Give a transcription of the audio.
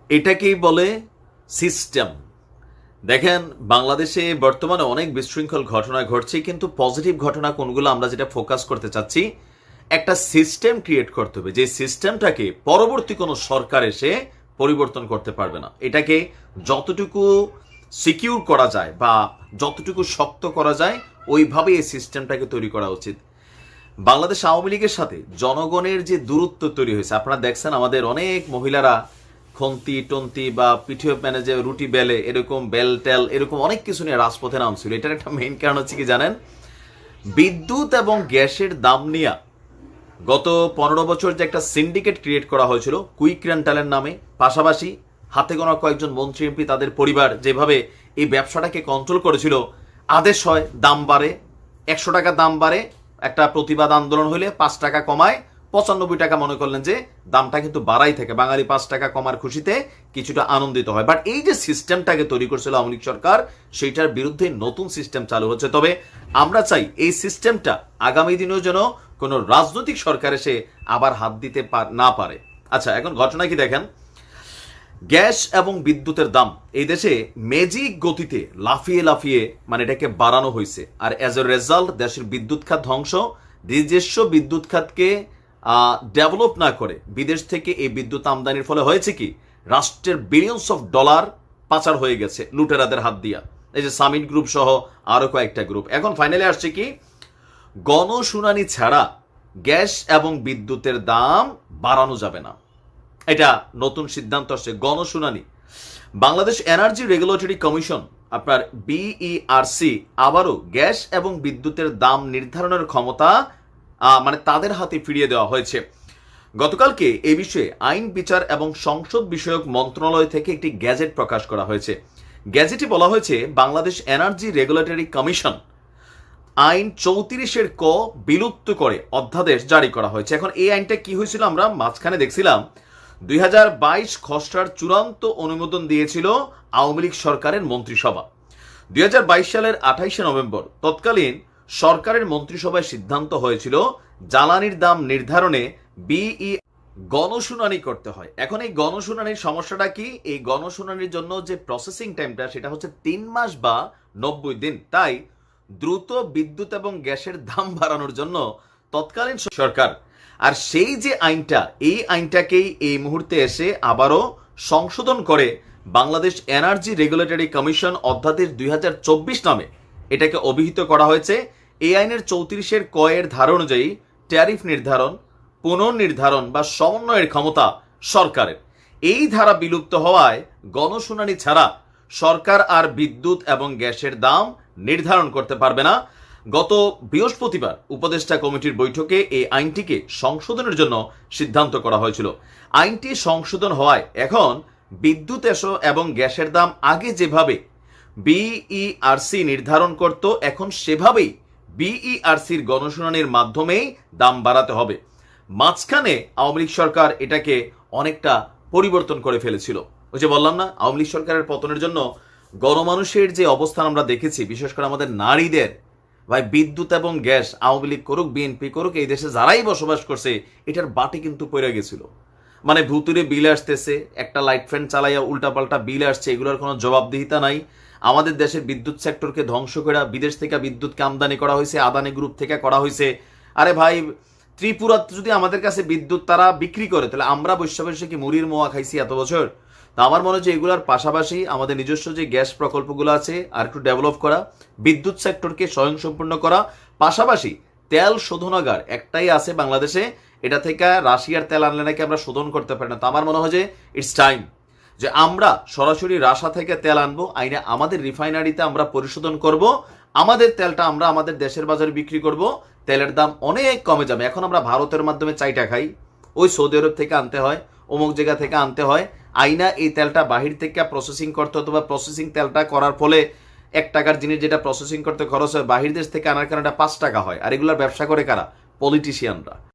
এটাকেই বলে সিস্টেম। দেখেন, বাংলাদেশে বর্তমানে অনেক বিশৃঙ্খল ঘটনা ঘটছে, কিন্তু পজিটিভ ঘটনা কোনগুলো আমরা যেটা ফোকাস করতে চাচ্ছি, একটা সিস্টেম ক্রিয়েট করতে হবে যে সিস্টেমটাকে পরবর্তী কোনো সরকার এসে পরিবর্তন করতে পারবে না। এটাকে যতটুকু সিকিউর করা যায় বা যতটুকু শক্ত করা যায় ওইভাবে এই সিস্টেমটাকে তৈরি করা উচিত। বাংলাদেশ আওয়ামী লীগের সাথে জনগণের যে দূরত্ব তৈরি হয়েছে, আপনারা দেখছেন আমাদের অনেক মহিলারা খন্তি টন্তি বা পিঠিও ম্যানেজে রুটি বেলে, এরকম বেল টেল এরকম অনেক কিছু নিয়ে রাজপথে নামছিল। এটার একটা মেইন কারণ হচ্ছে কি জানেন? বিদ্যুৎ এবং গ্যাসের দাম নিয়ে গত 15 বছর যে একটা সিন্ডিকেট ক্রিয়েট করা হয়েছিল কুইক রেন্টালের নামে, পাশাপাশি হাতে গোনা কয়েকজন মন্ত্রী এমপি তাদের পরিবার যেভাবে এই ব্যবসাটাকে কন্ট্রোল করেছিল, আদেশ হয় দাম বাড়ে, 100 টাকা দাম বাড়ে, একটা প্রতিবাদ আন্দোলন হলে 5 টাকা কমায়, 95 টাকা মনে করলেন যে দামটা কিন্তু বাড়াই থাকে, বাঙালি 5 টাকা কমার খুশিতে কিছুটা আনন্দিত হয়। বাট এই যে সিস্টেমটাকে তৈরি করছিল আওয়ামী লীগ সরকার, সেইটার বিরুদ্ধে নতুন সিস্টেম চালু হচ্ছে। তবে আমরা চাই এই সিস্টেমটা আগামী দিনেও যেন কোনো রাজনৈতিক সরকার এসে আবার হাত দিতে না পারে। আচ্ছা, এখন ঘটনা কি দেখেন, গ্যাস এবং বিদ্যুতের দাম এই দেশে ম্যাজিক গতিতে লাফিয়ে লাফিয়ে মানে এটাকে বাড়ানো হয়েছে। আর অ্যাজ এ রেজাল্ট দেশের বিদ্যুৎ খাত ধ্বংস, নিজস্ব বিদ্যুৎ খাতকে ডেভেলপ না করে বিদেশ থেকে এই বিদ্যুৎ আমদানির ফলে হয়েছে কি, রাষ্ট্রের বিলিয়নস অফ ডলার পাচার হয়ে গেছে লুটেরাদের হাত দিয়া। এই যে সামিট গ্রুপ সহ আরো কয়েকটা গ্রুপ। এখন ফাইনালি আসছে কি, গণশুনানি ছাড়া গ্যাস এবং বিদ্যুতের দাম বাড়ানো যাবে না। এটা নতুন সিদ্ধান্ত আসছে, গণশুনানি। বাংলাদেশ এনার্জি রেগুলেটরি কমিশন আপনার বিইআরসি আবারও গ্যাস এবং বিদ্যুতের দাম নির্ধারণের ক্ষমতা মানে তাদের হাতে ফিরিয়ে দেওয়া হয়েছে। গতকালকে এই বিষয়ে আইন বিচার এবং সংসদ বিষয়ক মন্ত্রণালয় থেকে একটি গ্যাজেট প্রকাশ করা হয়েছে। গ্যাজেটে বলা হয়েছে বাংলাদেশ এনার্জি রেগুলেটরি কমিশন আইন 34-এর ক বিলুপ্ত করে অধ্যাদেশ জারি করা হয়েছে। এখন এই আইনটা কি হয়েছিল, আমরা মাঝখানে দেখছিলাম 2022 খসড়ার চূড়ান্ত অনুমোদন দিয়েছিল আওয়ামী লীগ সরকারের মন্ত্রিসভা। 2022 সালের 28শে নভেম্বর তৎকালীন সরকারের মন্ত্রিসভায় সিদ্ধান্ত হয়েছিল জ্বালানির দাম নির্ধারণে গণশুনানি করতে হয়। এখন এই গণশুনানির সমস্যাটা কি, এই গণশুনানির জন্য যে প্রসেসিং টাইমটা সেটা হচ্ছে 3 মাস বা 90 দিন। তাই দ্রুত বিদ্যুৎ এবং গ্যাসের দাম বাড়ানোর জন্য তৎকালীন সরকার আর সেই যে আইনটা, এই আইনটাকেই এই মুহূর্তে এসে আবারও সংশোধন করে বাংলাদেশ এনার্জি রেগুলেটরি কমিশন অধ্যাদেশ 2024 নামে এটাকে অভিহিত করা হয়েছে। এই আইনের 34-এর ক এর ধারা অনুযায়ী ট্যারিফ নির্ধারণ, পুনর্নির্ধারণ বা সমন্বয়ের ক্ষমতা সরকারের। এই ধারা বিলুপ্ত হওয়ায় গণশুনানি ছাড়া সরকার আর বিদ্যুৎ এবং গ্যাসের দাম নির্ধারণ করতে পারবে না। গত বৃহস্পতিবার উপদেষ্টা কমিটির বৈঠকে এই আইনটিকে সংশোধনের জন্য সিদ্ধান্ত করা হয়েছিল। আইনটি সংশোধন হওয়ায় এখন বিদ্যুৎ এবং গ্যাসের দাম আগে যেভাবে বিইআরসি নির্ধারণ করত, এখন সেভাবেই বিইআরসির গণশুনানির মাধ্যমেই দাম বাড়াতে হবে। মাঝখানে আওয়ামী লীগ সরকার এটাকে অনেকটা পরিবর্তন করে ফেলেছিল। ওই যে বললাম না, আওয়ামী লীগ সরকারের পতনের জন্য গণমানুষের যে অবস্থান আমরা দেখেছি, বিশেষ করে আমাদের নারীদের, ভাই বিদ্যুৎ এবং গ্যাস আওয়ামী লীগ করুক বিএনপি করুক, এই দেশে যারাই বসবাস করছে এটার বাটে কিন্তু পড়ে গেছিল। মানে ভুতুরে বিল আসতেছে, একটা লাইট ফ্যান চালাইয়া উল্টাপাল্টা বিল আসছে, এগুলোর কোনো জবাবদিহিতা নাই। আমাদের দেশের বিদ্যুৎ সেক্টরকে ধ্বংস করে বিদেশ থেকে বিদ্যুৎকে আমদানি করা হয়েছে, আদানি গ্রুপ থেকে করা হয়েছে। আরে ভাই, ত্রিপুরা যদি আমাদের কাছে বিদ্যুৎ তারা বিক্রি করে, তাহলে আমরা বৈশ্য বৈশ্য কি মুড়ির মোয়া খাইছি এত বছর? তা আমার মনে হয় যে এগুলোর পাশাপাশি আমাদের নিজস্ব যে গ্যাস প্রকল্পগুলো আছে আর একটু ডেভেলপ করা, বিদ্যুৎ সেক্টরকে স্বয়ংসম্পূর্ণ করা, পাশাপাশি তেল শোধনাগার একটাই আছে বাংলাদেশে, এটা থেকে রাশিয়ার তেল আনলে নাকি আমরা শোধন করতে পারি না। তো আমার মনে হয় যে ইটস টাইম যে আমরা সরাসরি রাশিয়া থেকে তেল আনবো, আইনে আমাদের রিফাইনারিতে আমরা পরিশোধন করব, আমাদের তেলটা আমরা আমাদের দেশের বাজারে বিক্রি করব, তেলের দাম অনেক কমে যাবে। এখন আমরা ভারতের মাধ্যমে চাইটা খাই, ওই সৌদি আরব থেকে আনতে হয়, অমুক জায়গা থেকে আনতে হয়, আইনা এই তেলটা বাহির থেকে প্রসেসিং করতে হতো, বা প্রসেসিং তেলটা করার ফলে 1 টাকার জিনিস যেটা প্রসেসিং করতে খরচ হয় বাহির দেশ থেকে আনার কারণে 5 টাকা হয়। আর এগুলোর ব্যবসা করে কারা? পলিটিশিয়ানরা।